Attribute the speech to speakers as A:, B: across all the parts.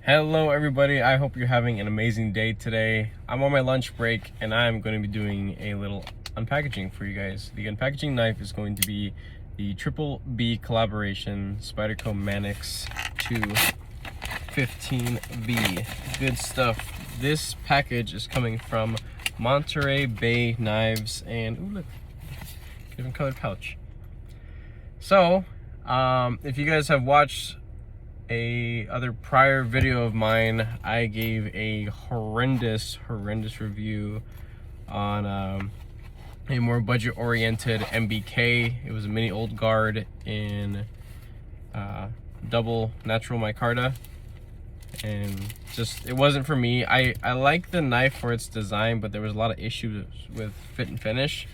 A: Hello everybody, I hope you're having an amazing day today. I'm on my lunch break and I'm going to be doing a little unpackaging for you guys. The unpackaging knife is going to be the Triple B collaboration Spyderco Manix 215B. Good stuff. This package is coming from Monterey Bay Knives and ooh look, different colored pouch. So, if you guys have watched other prior video of mine, I gave a horrendous review on a more budget-oriented MBK. It was a mini old guard in double natural micarta, and just it wasn't for me. I like the knife for its design, but there was a lot of issues with fit and finish.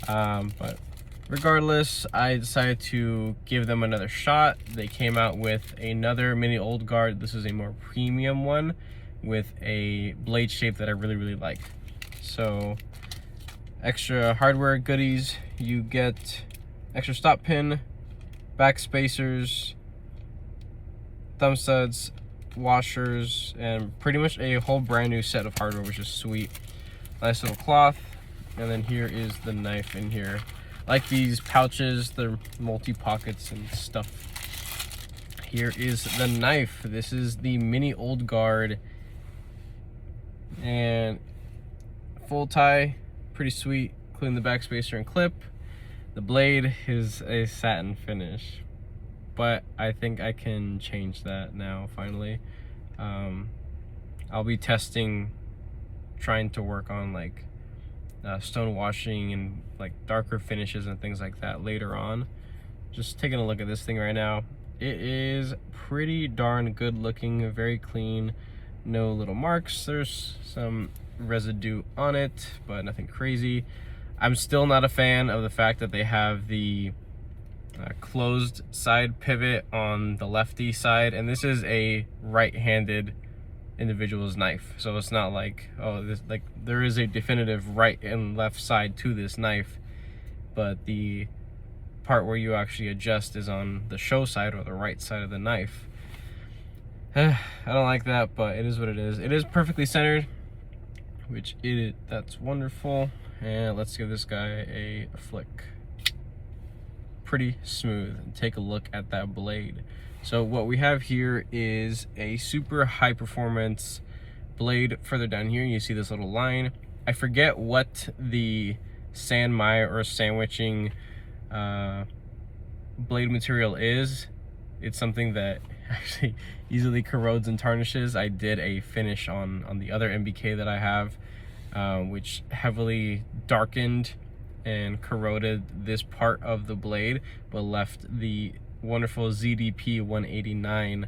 A: But regardless, I decided to give them another shot. They came out with another mini old guard. This is a more premium one with a blade shape that I really like. So extra hardware goodies, you get extra stop pin, back spacers, thumb studs, washers, and pretty much a whole brand new set of hardware, which is sweet. Nice little cloth, and then here is the knife in here. Like these pouches, they're multi-pockets and stuff. Here is the knife. This is the mini old guard and full tie, pretty sweet, including the back spacer and clip. The blade is a satin finish, but I think I can change that now finally. I'll be testing, trying to work on like stone washing and like darker finishes and things like that later on. Just taking a look at this thing right now. It is pretty darn good looking, very clean, no little marks. There's some residue on it, but nothing crazy. I'm still not a fan of the fact that they have the closed side pivot on the lefty side, and this is a right-handed individual's knife, so it's not like, oh, this, like, there is a definitive right and left side to this knife, but the part where you actually adjust is on the show side or the right side of the knife. I don't like that, but it is what it is. It is perfectly centered, which that's wonderful. And let's give this guy a flick. Pretty smooth. And take a look at that blade. So what we have here is a super high performance blade. Further down here you see this little line. I forget what the sandmire or sandwiching blade material is. It's something that actually easily corrodes and tarnishes. I did a finish on the other MBK that I have, which heavily darkened and corroded this part of the blade, but left the wonderful ZDP 189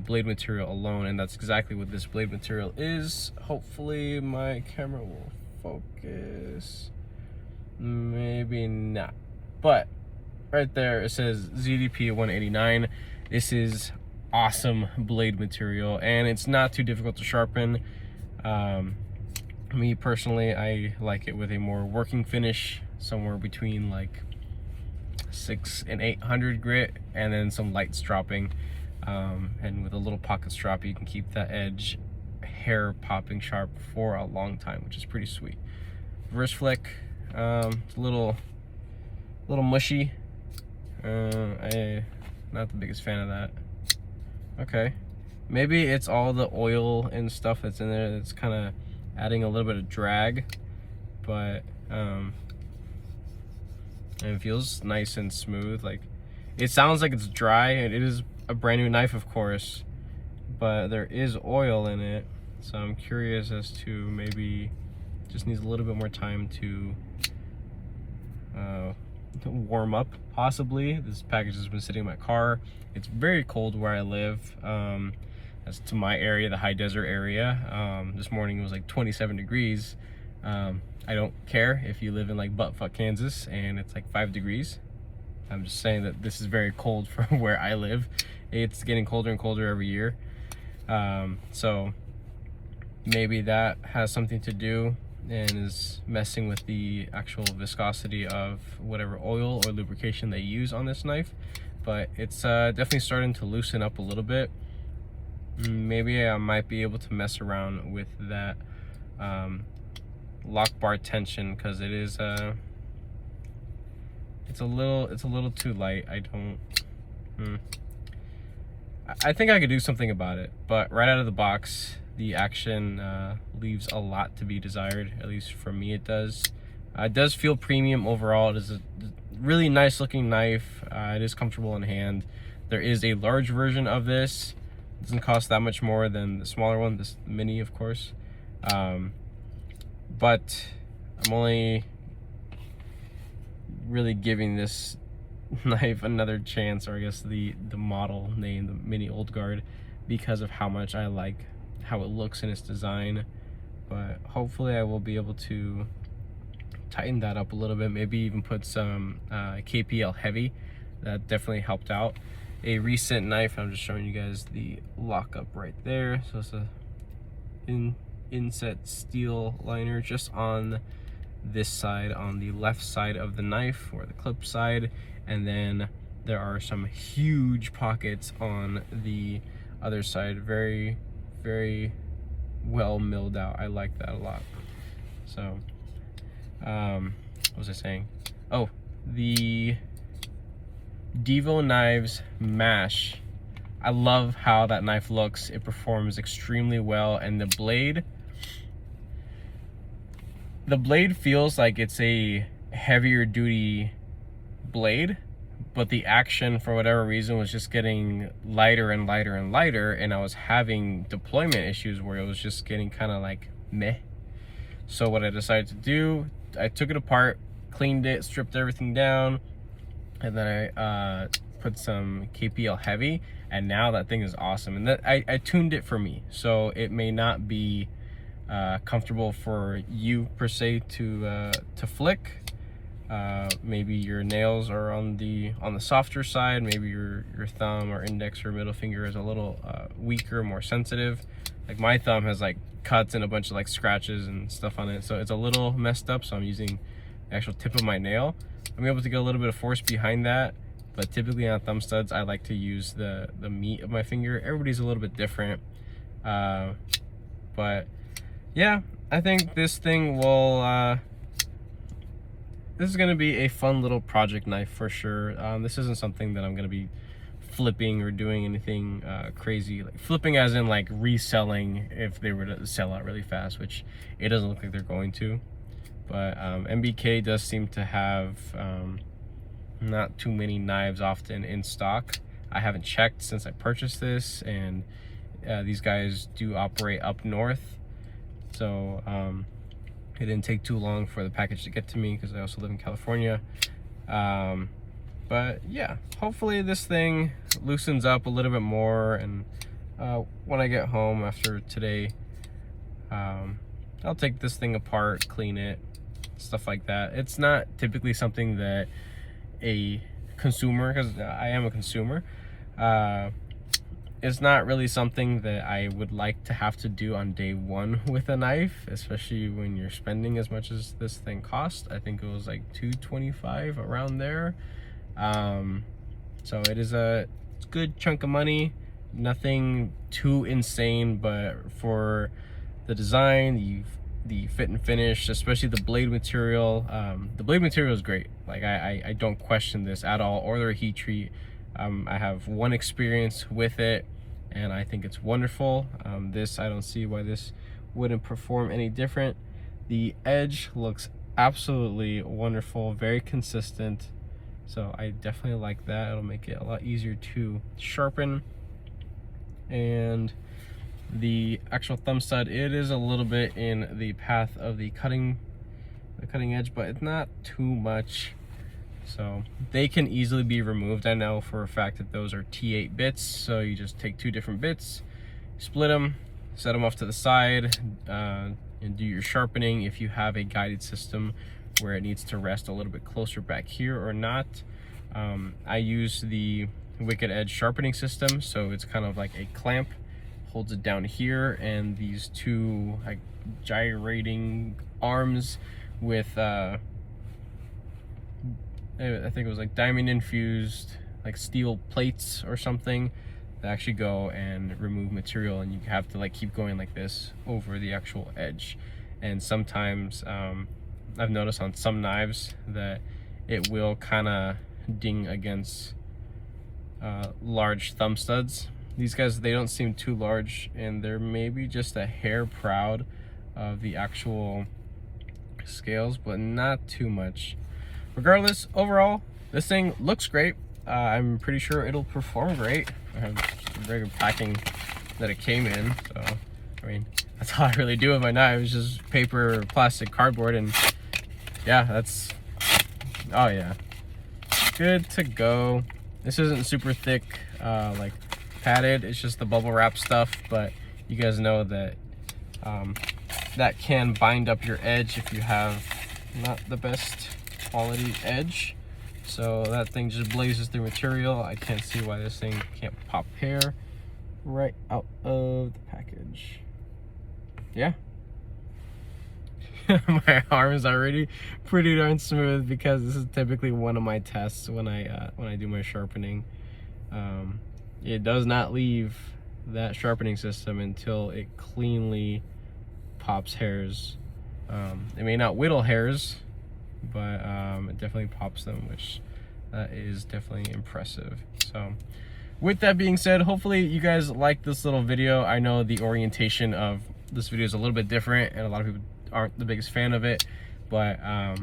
A: blade material alone, and that's exactly what this blade material is. Hopefully my camera will focus, maybe not, but right there it says ZDP 189. This is awesome blade material, and it's not too difficult to sharpen. Me personally, I like it with a more working finish, somewhere between like 600 and 800 grit, and then some light stropping, and with a little pocket strop you can keep that edge hair popping sharp for a long time, which is pretty sweet. Reverse flick, it's a little mushy. I'm not the biggest fan of that. Okay, maybe it's all the oil and stuff that's in there that's kind of adding a little bit of drag, but and it feels nice and smooth. Like, it sounds like it's dry, and it is a brand new knife, of course, but there is oil in it, so I'm curious as to maybe just needs a little bit more time to warm up, possibly. This package has been sitting in my car. It's very cold where I live. As to my area, the high desert area, this morning it was like 27 degrees. I don't care if you live in like buttfuck Kansas and it's like 5 degrees. I'm just saying that this is very cold for where I live. It's getting colder and colder every year. So maybe that has something to do and is messing with the actual viscosity of whatever oil or lubrication they use on this knife. But it's definitely starting to loosen up a little bit. maybe I might be able to mess around with that lock bar tension, because it is it's a little too light. I think I could do something about it, but right out of the box, the action leaves a lot to be desired. At least for me, it does. It does feel premium overall. It is a really nice looking knife. It is comfortable in hand. There is a large version of this. It doesn't cost that much more than the smaller one, this mini, of course. But I'm only really giving this knife another chance, or I guess the model name, the mini old guard, because of how much I like how it looks in its design. But hopefully I will be able to tighten that up a little bit, maybe even put some KPL heavy. That definitely helped out. A recent knife, I'm just showing you guys the lockup right there. So it's a inset steel liner just on this side, on the left side of the knife, or the clip side, and then there are some huge pockets on the other side. Very, very well milled out. I like that a lot. So what was I saying? Oh, the Devo Knives Mash. I love how that knife looks. It performs extremely well, and the blade feels like it's a heavier duty blade, but the action, for whatever reason, was just getting lighter and lighter and lighter, and I was having deployment issues where it was just getting kind of like meh. So what I decided to do, I took it apart, cleaned it, stripped everything down, and then I put some KPL heavy, and now that thing is awesome. And that I tuned it for me, so it may not be comfortable for you per se to flick. Maybe your nails are on the softer side. Maybe your thumb or index or middle finger is a little weaker, more sensitive. Like my thumb has like cuts and a bunch of like scratches and stuff on it, so it's a little messed up. So I'm using the actual tip of my nail. I'm able to get a little bit of force behind that, but typically on thumb studs I like to use the meat of my finger. Everybody's a little bit different, but yeah, I think this thing will this is gonna be a fun little project knife for sure. This isn't something that I'm gonna be flipping or doing anything crazy, like flipping as in like reselling if they were to sell out really fast, which it doesn't look like they're going to. But MBK does seem to have not too many knives often in stock. I haven't checked since I purchased this, and these guys do operate up north, so it didn't take too long for the package to get to me, because I also live in California. But yeah, hopefully this thing loosens up a little bit more, and when I get home after today, I'll take this thing apart, clean it, stuff like that. It's not typically something that a consumer, because I am a consumer, it's not really something that I would like to have to do on day one with a knife, especially when you're spending as much as this thing cost. I think it was like $225 around there. So it is a good chunk of money, nothing too insane, but for the design, the fit and finish, especially the blade material, is great. Like I don't question this at all, or their heat treat. I have one experience with it, and I think it's wonderful. This, I don't see why this wouldn't perform any different. The edge looks absolutely wonderful, very consistent. So I definitely like that. It'll make it a lot easier to sharpen. And the actual thumb stud, it is a little bit in the path of the cutting edge, but it's not too much. So they can easily be removed. I know for a fact that those are T8 bits, so you just take two different bits, split them, set them off to the side, and do your sharpening if you have a guided system where it needs to rest a little bit closer back here or not. I use the Wicked Edge sharpening system, so it's kind of like a clamp, holds it down here, and these two like gyrating arms with I think it was like diamond infused like steel plates or something that actually go and remove material, and you have to like keep going like this over the actual edge. And sometimes I've noticed on some knives that it will kind of ding against large thumb studs. These guys, they don't seem too large, and they're maybe just a hair proud of the actual scales, but not too much. Regardless, overall, this thing looks great. I'm pretty sure it'll perform great. I have regular packing that it came in, so I mean, that's all I really do with my knives, just paper, plastic, cardboard, and yeah, that's, oh yeah, good to go. This isn't super thick, like padded, it's just the bubble wrap stuff, but you guys know that that can bind up your edge if you have not the best quality edge. So that thing just blazes through material. I can't see why this thing can't pop hair right out of the package. Yeah. My arm is already pretty darn smooth because this is typically one of my tests when I do my sharpening. It does not leave that sharpening system until it cleanly pops hairs. It may not whittle hairs, but it definitely pops them, which is definitely impressive. So with that being said, hopefully you guys like this little video. I know the orientation of this video is a little bit different and a lot of people aren't the biggest fan of it, but I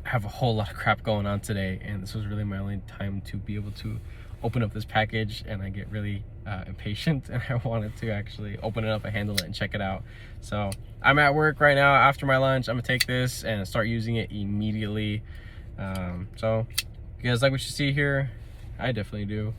A: have a whole lot of crap going on today, and this was really my only time to be able to open up this package, and I get really impatient, and I wanted to actually open it up and handle it and check it out. So I'm at work right now. After my lunch, I'm gonna take this and start using it immediately. So if you guys like what you see here, I definitely do.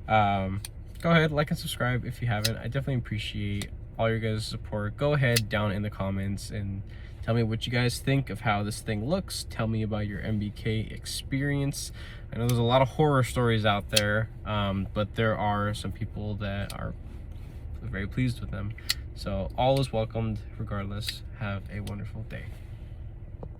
A: Go ahead, like and subscribe if you haven't. I definitely appreciate all your guys' support. Go ahead down in the comments and tell me what you guys think of how this thing looks. Tell me about your MBK experience. I know there's a lot of horror stories out there, but there are some people that are very pleased with them. So all is welcomed regardless. Have a wonderful day.